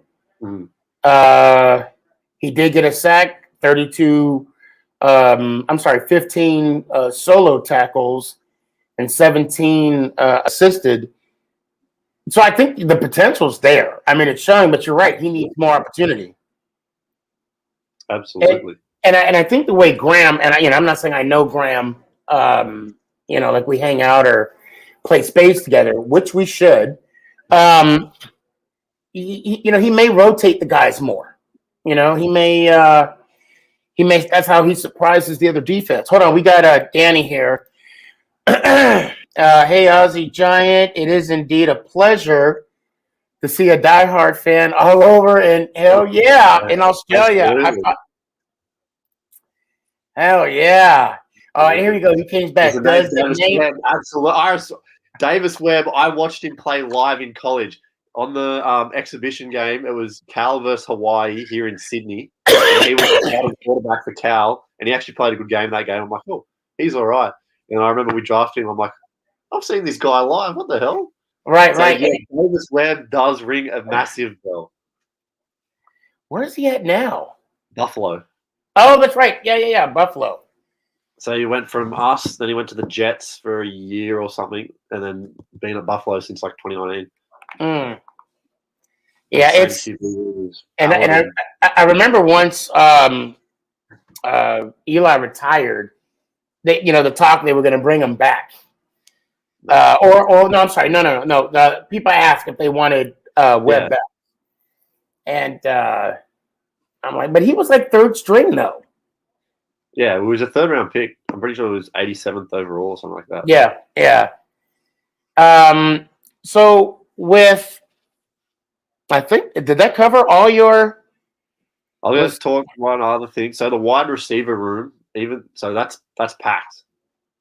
He did get a sack, 15 solo tackles, and 17 assisted. So I think the potential's there. I mean, it's showing, but you're right. He needs more opportunity. Absolutely. And I think the way Graham, and I'm not saying I know Graham, like we hang out or play spades together, which we should. He may rotate the guys more. He may. That's how he surprises the other defense. Hold on, we got Danny here. Hey, Aussie Giant, it is indeed a pleasure to see a diehard fan all over, and hell yeah, in Australia. Hell yeah. And here we go. He came back. Davis Webb, I watched him play live in college. On the exhibition game, it was Cal versus Hawaii here in Sydney. And he was the quarterback for Cal, and he actually played a good game that game. I'm like, oh, he's all right. And I remember we drafted him. I'm like, I've seen this guy live. What the hell? Right. Yeah, Davis Webb does ring a massive bell. Where's he at now? Buffalo. Oh, that's right. Yeah. Buffalo. So he went from us, then he went to the Jets for a year or something, and then been at Buffalo since like 2019. Yeah, it's and I remember once Eli retired, the talk they were going to bring him back. Or no, I'm sorry, no. People asked if they wanted Webb back, and I'm like, but he was like third string though. Yeah, it was a third round pick. I'm pretty sure it was 87th overall or something like that. Yeah. So I think, did that cover all your? I'll just talk one other thing. So the wide receiver room, that's packed.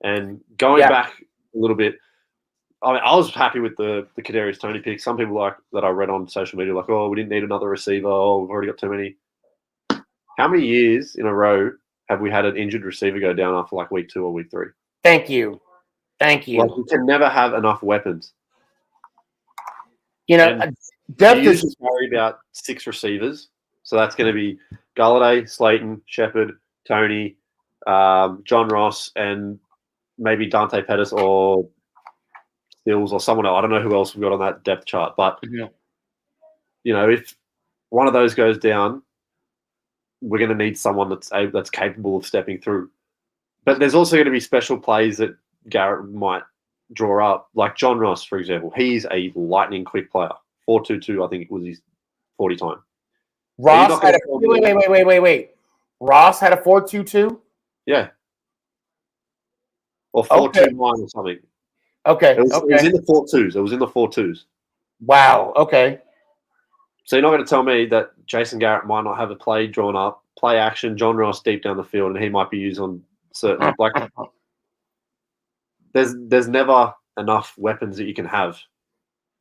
And going back a little bit, I mean, I was happy with the Kadarius Toney pick. Some people like that I read on social media, like, oh, we didn't need another receiver. Oh, we've already got too many. How many years in a row have we had an injured receiver go down after like week 2 or week 3? Thank you. Like, we can never have enough weapons. Depth you usually carry about 6 receivers. So that's going to be Galladay, Slayton, Shepard, Toney, John Ross, and maybe Dante Pettis or Stills or someone else. I don't know who else we've got on that depth chart. But, if one of those goes down, we're going to need someone that's capable of stepping through. But there's also going to be special plays that Garrett might draw up. Like John Ross, for example. He's a lightning quick player. 4.22, I think it was his 40 time. Ross had wait. Ross had a 4.22? Yeah. Or 4.29 or something. Okay. It was in the 4.2s. It was in the 4.2s. Wow. Okay. So you're not going to tell me that Jason Garrett might not have a play drawn up, play action, John Ross deep down the field, and he might be used on certain there's never enough weapons that you can have.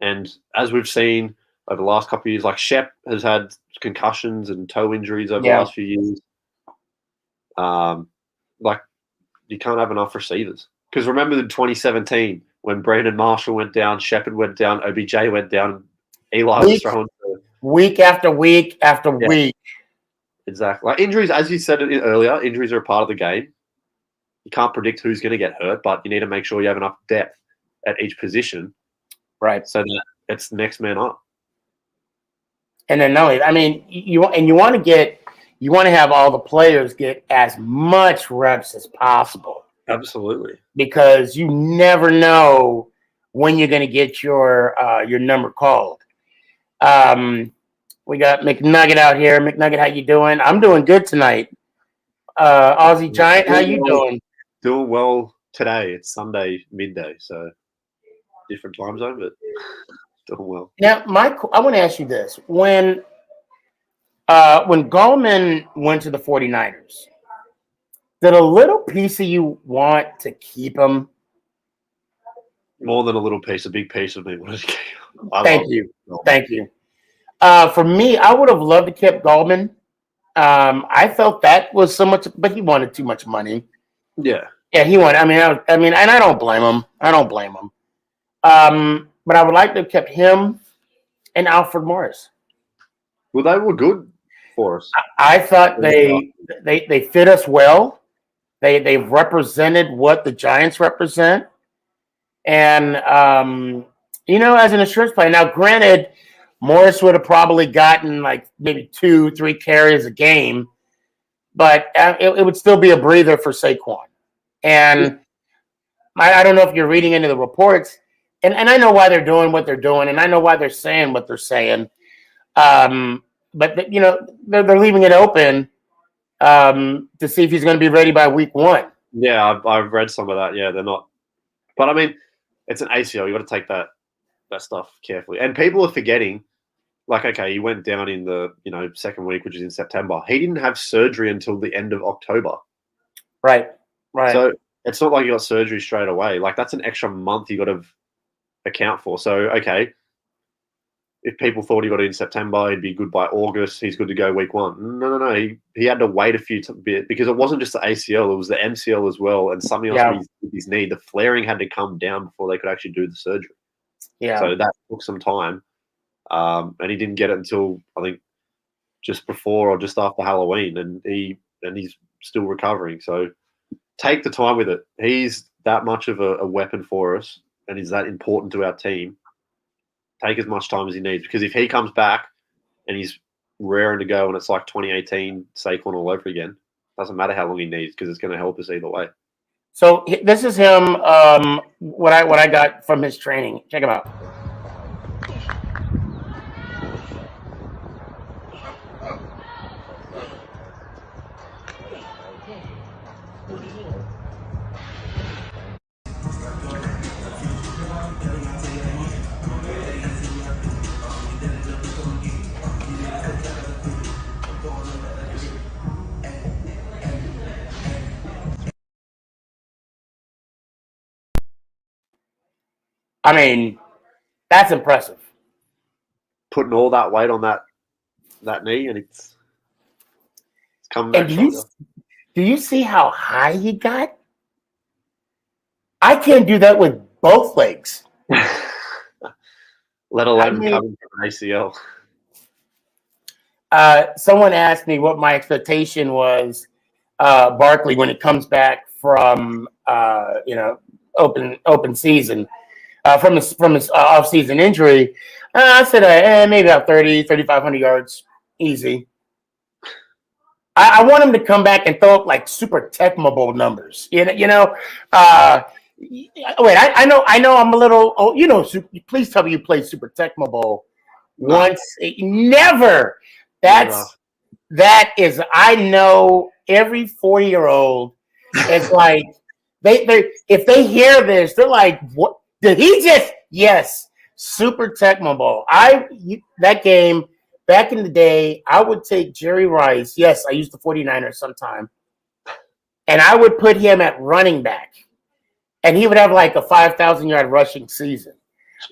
And as we've seen over the last couple of years, like Shep has had concussions and toe injuries over the last few years. You can't have enough receivers. Because remember in 2017 when Brandon Marshall went down, Shepard went down, OBJ went down, Eli was thrown week after week after week. Exactly. Like injuries, as you said earlier, injuries are a part of the game. You can't predict who's going to get hurt, but you need to make sure you have enough depth at each position, right? So that it's next man up. And then you want to have all the players get as much reps as possible. Absolutely. Because you never know when you're going to get your number called. We got McNugget out here. McNugget, how you doing? I'm doing good tonight. Aussie Giant, how you doing? Doing well today. It's Sunday midday, so different time zone, but doing well. Now, I want to ask you this. When Gallman went to the 49ers, did a little piece of you want to keep him? More than a little piece, a big piece of me wanted to keep him. Thank you. For me, I would have loved to keep Gallman. I felt that was so much, but he wanted too much money. Yeah, he wanted. And I don't blame him. But I would like to have kept him and Alfred Morris. Well, they were good for us. I thought they fit us well. They represented what the Giants represent, and as an insurance play. Now, granted, Morris would have probably gotten like maybe 2-3 carries a game, but it would still be a breather for Saquon. And I don't know if you're reading into the reports, and I know why they're doing what they're doing, and I know why they're saying what they're saying. But they're leaving it open to see if he's going to be ready by week 1. Yeah, I've read some of that. Yeah, they're not. But it's an ACL. You got to take that stuff carefully. And people are forgetting. Like, okay, he went down in the second week, which is in September. He didn't have surgery until the end of October. Right. So it's not like he got surgery straight away. Like that's an extra month you got to account for. So okay, if people thought he got it in September, he'd be good by August. He's good to go week 1. No. He had to wait a bit because it wasn't just the ACL; it was the MCL as well, and something else with his knee. The flaring had to come down before they could actually do the surgery. Yeah. So that took some time. And he didn't get it until I think just before or just after Halloween, and he's still recovering. So take the time with it. He's that much of a weapon for us, and he's that important to our team. Take as much time as he needs, because if he comes back and he's raring to go, and it's like 2018 Saquon all over again, Doesn't matter how long he needs because it's going to help us either way. So this is him. What I got from his training. Check him out. I mean, that's impressive. Putting all that weight on that knee, and it's coming back. And do you see how high he got? I can't do that with both legs. Let alone coming from an ACL. Someone asked me what my expectation was, Barkley, when it comes back from open season, from his off-season injury. I said maybe about 3,500 yards, easy. I want him to come back and throw up like super Tecmo Bowl numbers. Wait, I know I'm a little. Oh, please tell me you played Super Tecmo Bowl once. Never. That is. I know every 40-year-old. It's like they if they hear this, they're like, "What did he just?" Yes, Super Tecmo Bowl. That game. Back in the day, I would take Jerry Rice. Yes, I used the 49ers sometime. And I would put him at running back. And he would have like a 5,000-yard rushing season.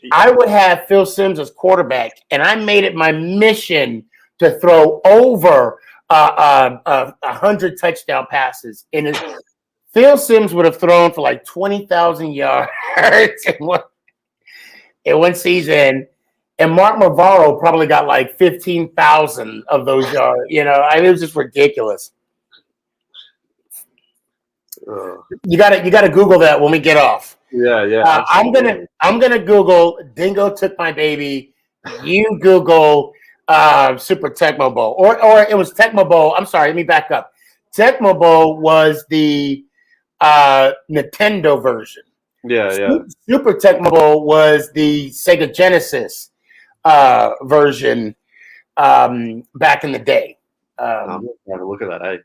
Jeez. I would have Phil Simms as quarterback. And I made it my mission to throw over 100 touchdown passes. And Phil Simms would have thrown for like 20,000 yards in one season. And Mark Navarro probably got like 15,000 of those yards. It was just ridiculous. You gotta Google that when we get off. Yeah. I'm gonna Google Dingo Took My Baby. You Google Super Tecmo Bowl, or it was Tecmo Bowl. I'm sorry, let me back up. Tecmo Bowl was the Nintendo version. Yeah. Super Tecmo Bowl was the Sega Genesis version back in the day. I'm gonna have a look at that. Hey,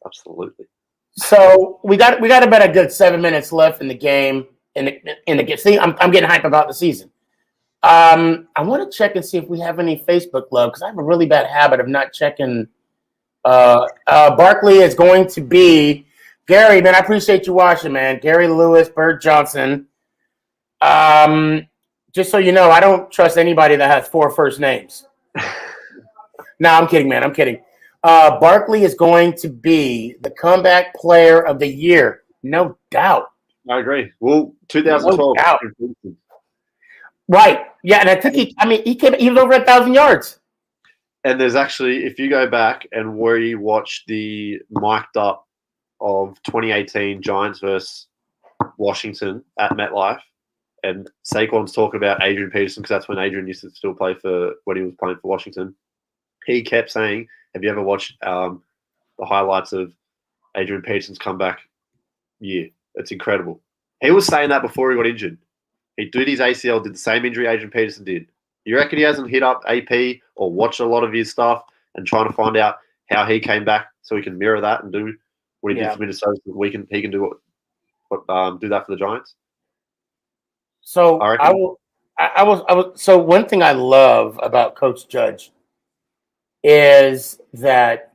absolutely. So we got about a good 7 minutes left in the game. In the game. See, I'm getting hyped about the season. I want to check and see if we have any Facebook love because I have a really bad habit of not checking. Barkley is going to be Gary. Man, I appreciate you watching, man. Gary Lewis, Bird Johnson. Just so you know, I don't trust anybody that has 4 first names. No, I'm kidding, man. I'm kidding. Barkley is going to be the comeback player of the year. No doubt. I agree. Well, 2012. No doubt. Right. Yeah, and he was over 1,000 yards. And there's actually, if you go back and we watch the mic'd up of 2018 Giants versus Washington at MetLife, and Saquon's talking about Adrian Peterson because that's when Adrian used to still play when he was playing for Washington. He kept saying, have you ever watched the highlights of Adrian Peterson's comeback year? It's incredible. He was saying that before he got injured. He did his ACL, did the same injury Adrian Peterson did. You reckon he hasn't hit up AP or watched a lot of his stuff and trying to find out how he came back so he can mirror that and do what he did for Minnesota so he can do do that for the Giants? So so one thing I love about Coach Judge is that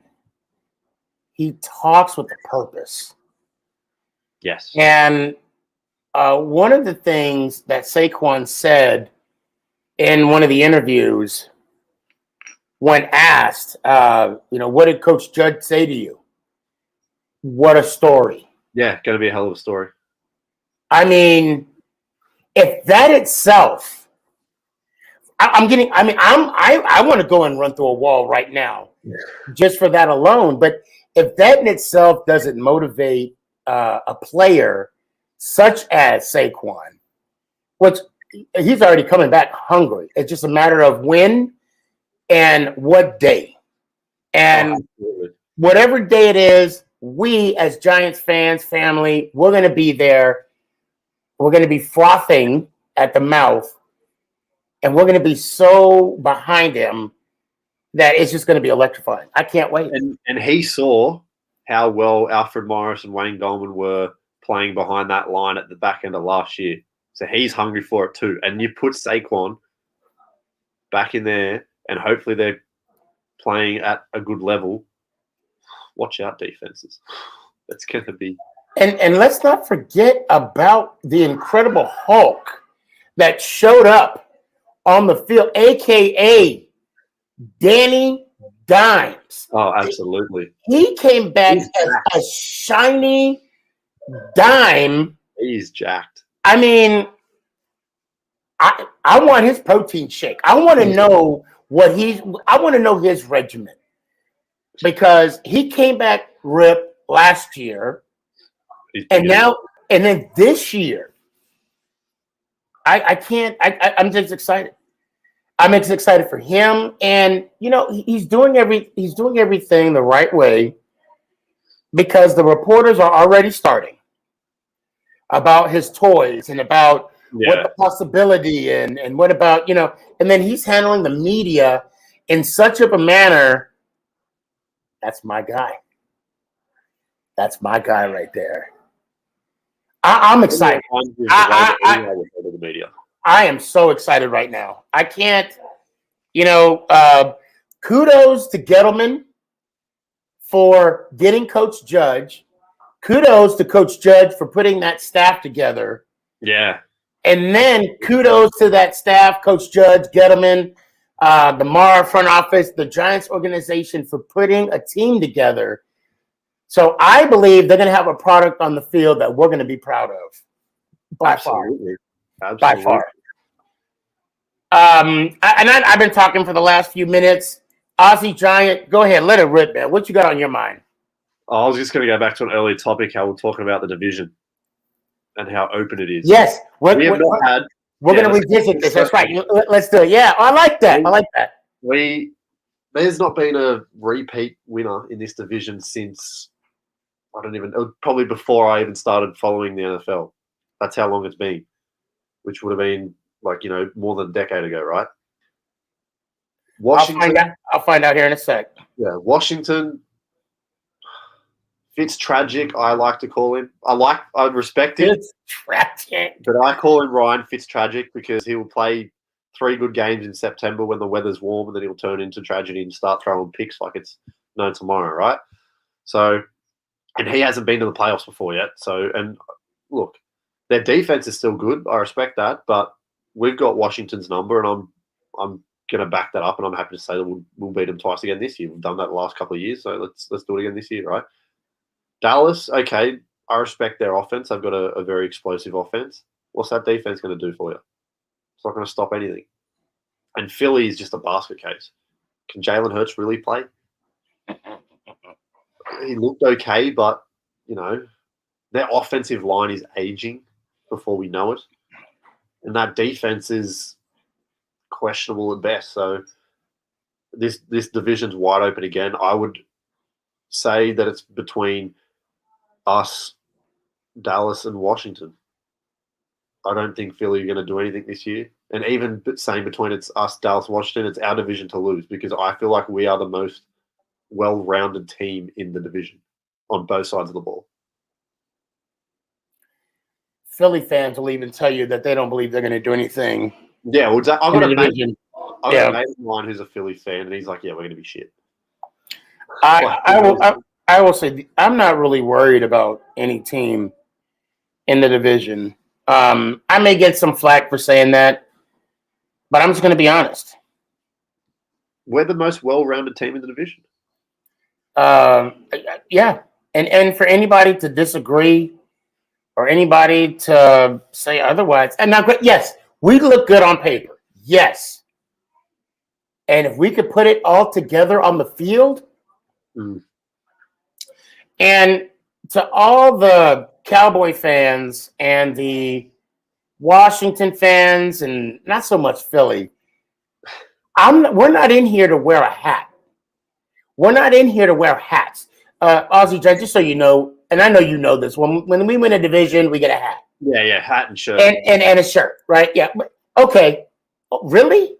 he talks with a purpose. Yes. And one of the things that Saquon said in one of the interviews when asked, what did Coach Judge say to you? What a story. Yeah, going to be a hell of a story. I mean, if that itself, I want to go and run through a wall right now just for that alone. But if that in itself doesn't motivate a player such as Saquon, which he's already coming back hungry. It's just a matter of when and what day. And whatever day it is, we as Giants fans, family, we're going to be there. We're going to be frothing at the mouth, and we're going to be so behind him that it's just going to be electrifying. I can't wait. And he saw how well Alfred Morris and Wayne Goldman were playing behind that line at the back end of last year. So he's hungry for it too. And you put Saquon back in there, and hopefully they're playing at a good level. Watch out, defenses. That's going to be. And let's not forget about the Incredible Hulk that showed up on the field, a.k.a. Danny Dimes. Oh, absolutely. He came back as a shiny dime. He's jacked. I mean, I want his protein shake. I want to know I want to know his regimen, because he came back ripped last year, and then this year, I'm just excited. I'm just excited for him, and he's doing everything the right way, because the reporters are already starting about his toys and about what the possibility and what about, and then he's handling the media in such of a manner. That's my guy. That's my guy right there. I'm excited. I am so excited right now. I can't, kudos to Gettleman for getting Coach Judge. Kudos to Coach Judge for putting that staff together. Yeah. And then kudos to that staff, Coach Judge, Gettleman, the Mara front office, the Giants organization, for putting a team together. So I believe they're going to have a product on the field that we're going to be proud of. By far. By far. I've been talking for the last few minutes. Aussie Giant, go ahead, let it rip, man. What you got on your mind? I was just going to go back to an earlier topic, how we're talking about the division and how open it is. Yes. We're going to revisit this. That's right. Let's do it. Yeah, I like that. There's not been a repeat winner in this division since, probably before I even started following the NFL. That's how long it's been, which would have been more than a decade ago, right? Washington. I'll find out here in a sec. Yeah, Washington. Fitz Tragic, I like to call him. I respect him. Fitz Tragic. But I call him Ryan Fitz Tragic because he will play 3 good games in September when the weather's warm, and then he'll turn into tragedy and start throwing picks like it's no tomorrow, right? So, and he hasn't been to the playoffs before yet. So, and look, their defense is still good. I respect that, but we've got Washington's number, and I'm going to back that up, and I'm happy to say that we'll beat them twice again this year. We've done that the last couple of years, so let's do it again this year, right? Dallas, okay, I respect their offense. They've got a very explosive offense. What's that defense going to do for you? It's not going to stop anything. And Philly is just a basket case. Can Jalen Hurts really play? He looked okay, but, their offensive line is aging before we know it. And that defense is questionable at best. So this division's wide open again. I would say that it's between us, Dallas, and Washington. I don't think Philly are going to do anything this year. And even saying between it's us, Dallas, Washington, it's our division to lose, because I feel like we are the most well-rounded team in the division on both sides of the ball. Philly fans will even tell you that they don't believe they're going to do anything. Yeah, well, I've got a mate of mine who's a Philly fan, and he's like, yeah, we're going to be shit. I will say I'm not really worried about any team in the division. I may get some flack for saying that, but I'm just going to be honest. We're the most well-rounded team in the division. Yeah, and for anybody to disagree or anybody to say otherwise, and now, yes, we look good on paper. Yes, and if we could put it all together on the field. And to all the Cowboy fans and the Washington fans, and not so much Philly, we're not in here to wear a hat. we're not in here to wear hats. Aussie Giant, just so you know, and I know you know this. When we win a division, we get a hat. Yeah, hat and shirt. And a shirt, right? Yeah. Okay. Oh, really?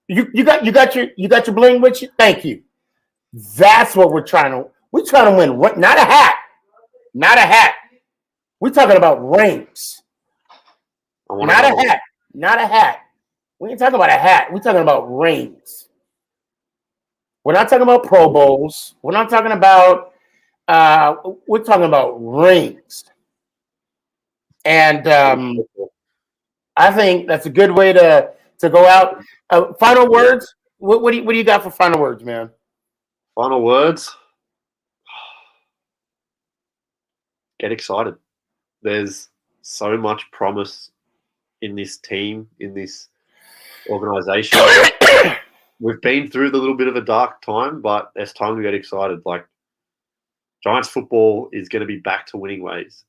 You got your bling with you? Thank you. That's what we're trying to win. Not a hat. Not a hat. We're talking about rings. Not a hat. Not a hat. We ain't talking about a hat. We're talking about rings. We're not talking about Pro Bowls. We're not talking about we're talking about rings. And I think that's a good way to go out. Final words. What do you got for final words, man? Final words. Get excited. There's so much promise in this team, in this organization. We've been through the little bit of a dark time, but it's time to get excited. Like, Giants football is going to be back to winning ways,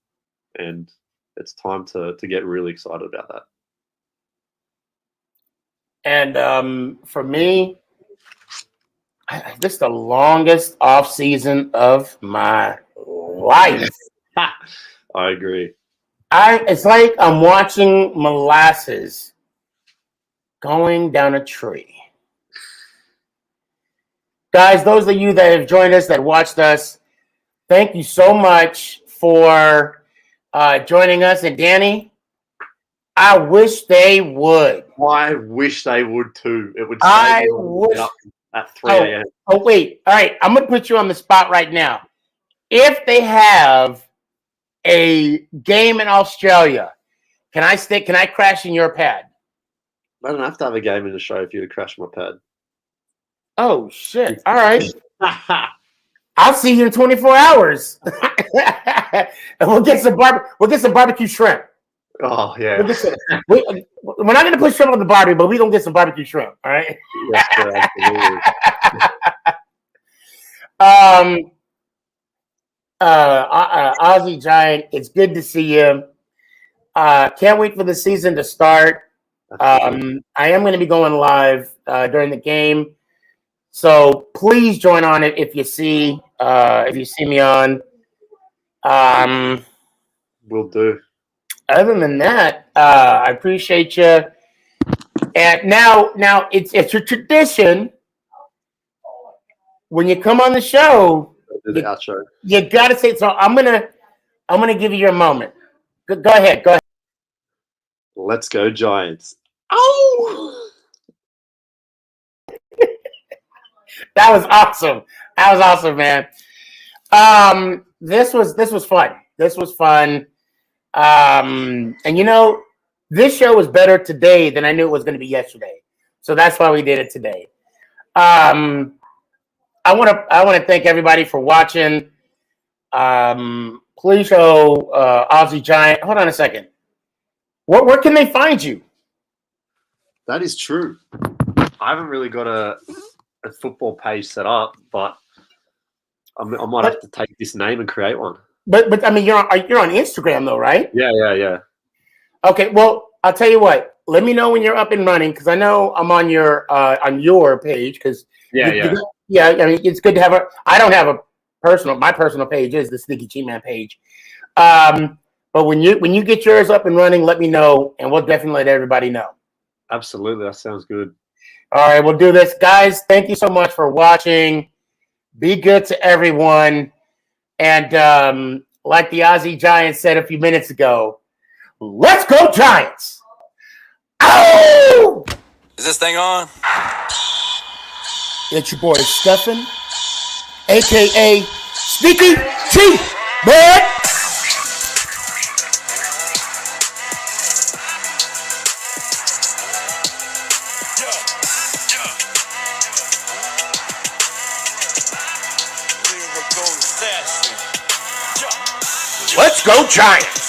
and it's time to get really excited about that. And for me, this is the longest off season of my life. I agree. It's like I'm watching molasses going down a tree. Guys, those of you that have joined us, that watched us, thank you so much for joining us. And Danny, I wish they would. I wish they would too. It would. I wish at 3 a.m. Oh, wait. All right. I'm going to put you on the spot right now. If they have a game in Australia, can I crash in your pad? I don't have to have a game in the show for you to crash my pad. Oh, shit. All right. I'll see you in 24 hours. And we'll get some barbecue shrimp. Oh, yeah. We're not going to put shrimp on the barbie, but we're going to get some barbecue shrimp. All right? Yes, sir, absolutely. Aussie Giant, it's good to see you. Can't wait for the season to start. I am going to be going live during the game, so please join on it if you see me on. Will do. Other than that, I appreciate you. And now it's a tradition when you come on the show. You got to say so. I'm gonna give you your moment. Go ahead. Let's go Giants. Oh, that was awesome. Man. This was fun. And you know, this show was better today than I knew it was going to be yesterday. So that's why we did it today. I want to thank everybody for watching. Please show Aussie Giant. Hold on a second. Where can they find you? That is true. I haven't really got a football page set up, but I might have to take this name and create one. But I mean, you're on Instagram though, right? Yeah. Okay. Well, I'll tell you what. Let me know when you're up and running, because I know I'm on your page. Because yeah. I mean, it's good to have I don't have a personal. My personal page is the SneakyG Man page. But when you get yours up and running, let me know, and we'll definitely let everybody know. Absolutely, that sounds good. All right, we'll do this, guys. Thank you so much for watching. Be good to everyone, and like the Aussie Giant said a few minutes ago, let's go Giants! Oh! Is this thing on? It's your boy Stefan, aka SneakyG, man. Let's go Giants!